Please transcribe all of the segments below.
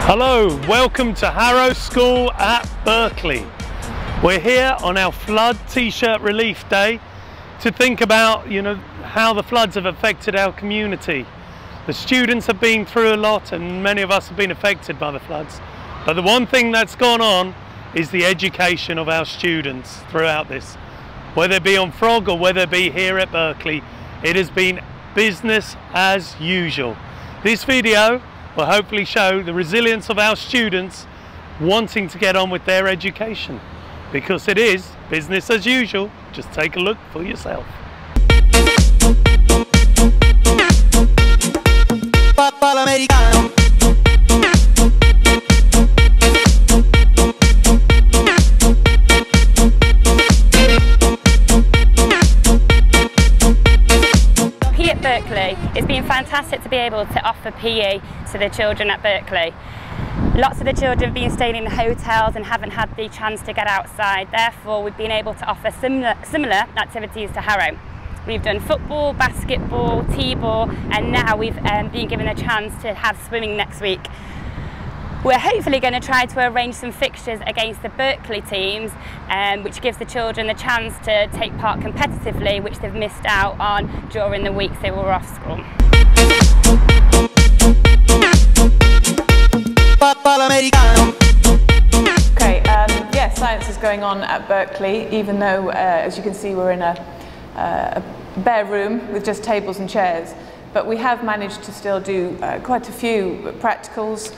Hello, welcome to Harrow School at Berkeley. We're here on our flood t-shirt relief day to think about, how the floods have affected our community. The students have been through a lot and many of us have been affected by the floods. But the one thing that's gone on is the education of our students throughout this. Whether it be on Frog or whether it be here at Berkeley, it has been business as usual. This video will hopefully show the resilience of our students wanting to get on with their education, because it is business as usual. Just take a look for yourself. Berkeley. It's been fantastic to be able to offer PE to the children at Berkeley. Lots of the children have been staying in the hotels and haven't had the chance to get outside. Therefore, we've been able to offer similar activities to Harrow. We've done football, basketball, t-ball, and now we've been given a chance to have swimming next week. We're hopefully going to try to arrange some fixtures against the Berkeley teams, which gives the children the chance to take part competitively, which they've missed out on during the weeks they were off school. Okay, yeah, science is going on at Berkeley, even though, as you can see, we're in a bare room with just tables and chairs. But we have managed to still do quite a few practicals,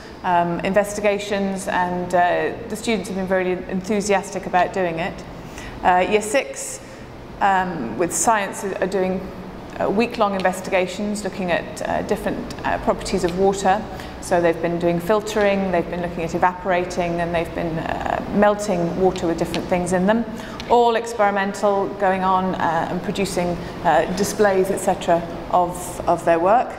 investigations, and the students have been very enthusiastic about doing it. Year 6 with science are doing week-long investigations looking at different properties of water. So they've been doing filtering, they've been looking at evaporating, and they've been melting water with different things in them. All experimental, going on and producing displays, etc. of their work.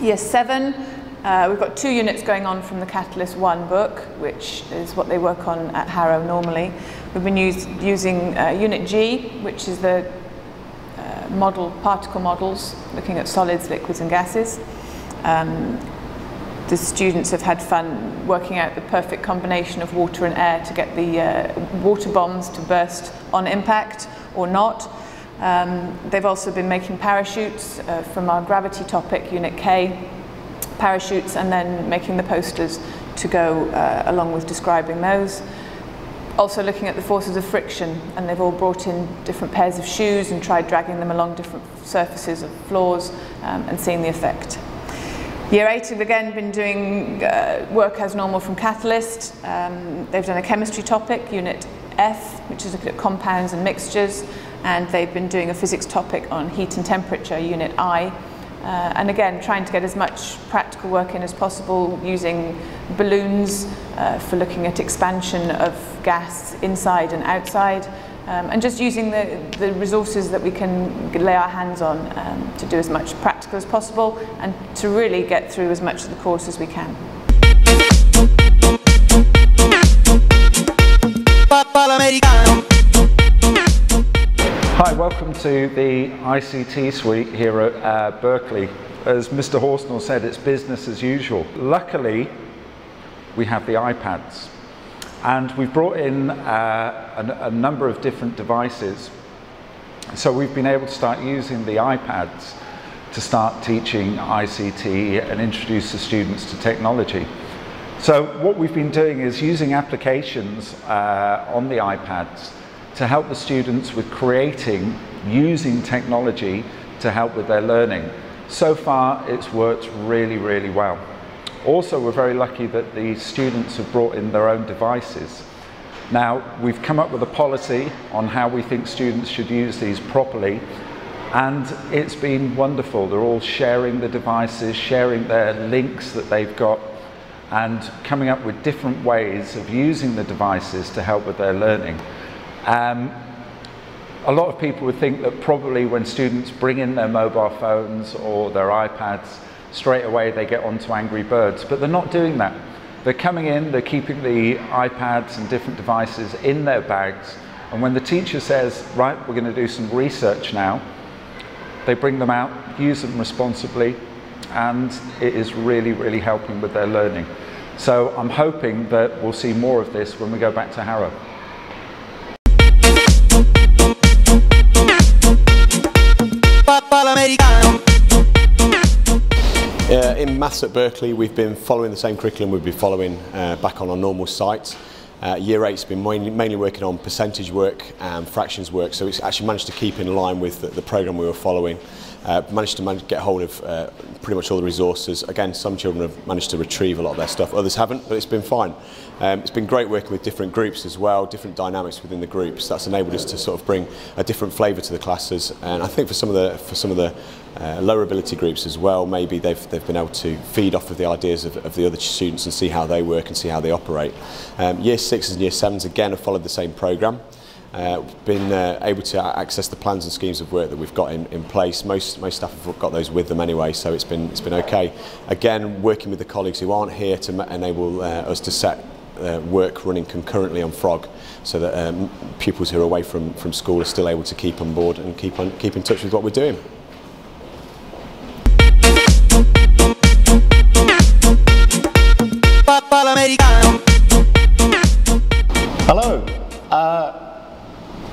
Year 7, we've got 2 units going on from the Catalyst 1 book, which is what they work on at Harrow normally. We've been using Unit G, which is the particle models, looking at solids, liquids and gases. The students have had fun working out the perfect combination of water and air to get the water bombs to burst on impact or not. They've also been making parachutes from our gravity topic, Unit K, parachutes, and then making the posters to go along with describing those. Also looking at the forces of friction, and they've all brought in different pairs of shoes and tried dragging them along different surfaces of floors and seeing the effect. Year 8 have again been doing work as normal from Catalyst. They've done a chemistry topic, Unit F, which is looking at compounds and mixtures, and they've been doing a physics topic on heat and temperature, Unit I. And again, trying to get as much practical work in as possible, using balloons for looking at expansion of gas inside and outside, and just using the resources that we can lay our hands on to do as much practical as possible and to really get through as much of the course as we can. Hi, welcome to the ICT suite here at Berkeley. As Mr. Horsnell said, it's business as usual. Luckily, we have the iPads, and we've brought in a number of different devices. So we've been able to start using the iPads to start teaching ICT and introduce the students to technology. So what we've been doing is using applications on the iPads to help the students with using technology to help with their learning. So far, it's worked really, really well. Also, we're very lucky that the students have brought in their own devices. Now, we've come up with a policy on how we think students should use these properly, and it's been wonderful. They're all sharing the devices, sharing their links that they've got, and coming up with different ways of using the devices to help with their learning. A lot of people would think that probably when students bring in their mobile phones or their iPads, straight away they get onto Angry Birds, but they're not doing that. They're coming in, they're keeping the iPads and different devices in their bags, and when the teacher says, right, we're going to do some research now, they bring them out, use them responsibly, and it is really, really helping with their learning. So I'm hoping that we'll see more of this when we go back to Harrow. In maths at Berkeley, we've been following the same curriculum we've been following back on our normal site. Year 8's been mainly working on percentage work and fractions work, so it's actually managed to keep in line with the programme we were following. Managed to get hold of pretty much all the resources. Again, some children have managed to retrieve a lot of their stuff, others haven't, but it's been fine. It's been great working with different groups as well, different dynamics within the groups. That's enabled us to sort of bring a different flavour to the classes, and I think for some of the lower ability groups as well, maybe they've been able to feed off of the ideas of the other students and see how they work and see how they operate. Year 6s and Year 7s again have followed the same programme. Been able to access the plans and schemes of work that we've got in place. Most staff have got those with them anyway, so it's been okay. Again, working with the colleagues who aren't here to enable us to set work running concurrently on Frog, so that pupils who are away from school are still able to keep on board and keep in touch with what we're doing. Hello.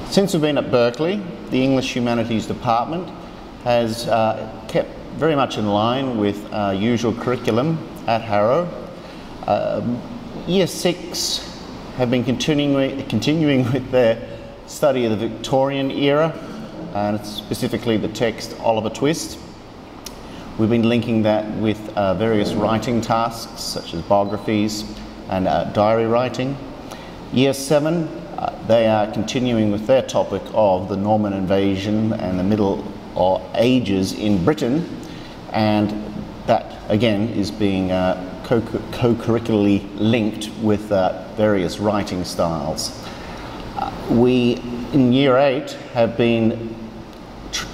Since we've been at Berkeley, the English Humanities Department has kept very much in line with our usual curriculum at Harrow. Year 6 have been continuing with their study of the Victorian era, and specifically the text Oliver Twist. We've been linking that with various writing tasks such as biographies and diary writing. Year 7, they are continuing with their topic of the Norman invasion and the Middle Ages in Britain, and that again is being co-curricularly linked with various writing styles. We in Year 8 have been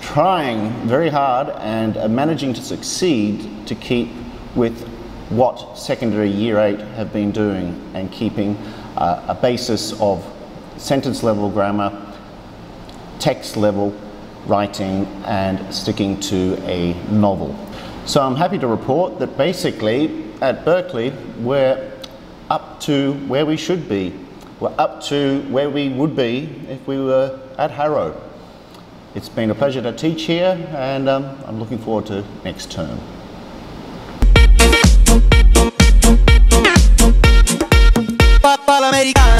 trying very hard and managing to succeed to keep with what secondary Year 8 have been doing, and keeping a basis of sentence level grammar, text level writing, and sticking to a novel. So I'm happy to report that basically at Berkeley we're up to where we should be. We're up to where we would be if we were at Harrow. It's been a pleasure to teach here, and I'm looking forward to next term. Americano.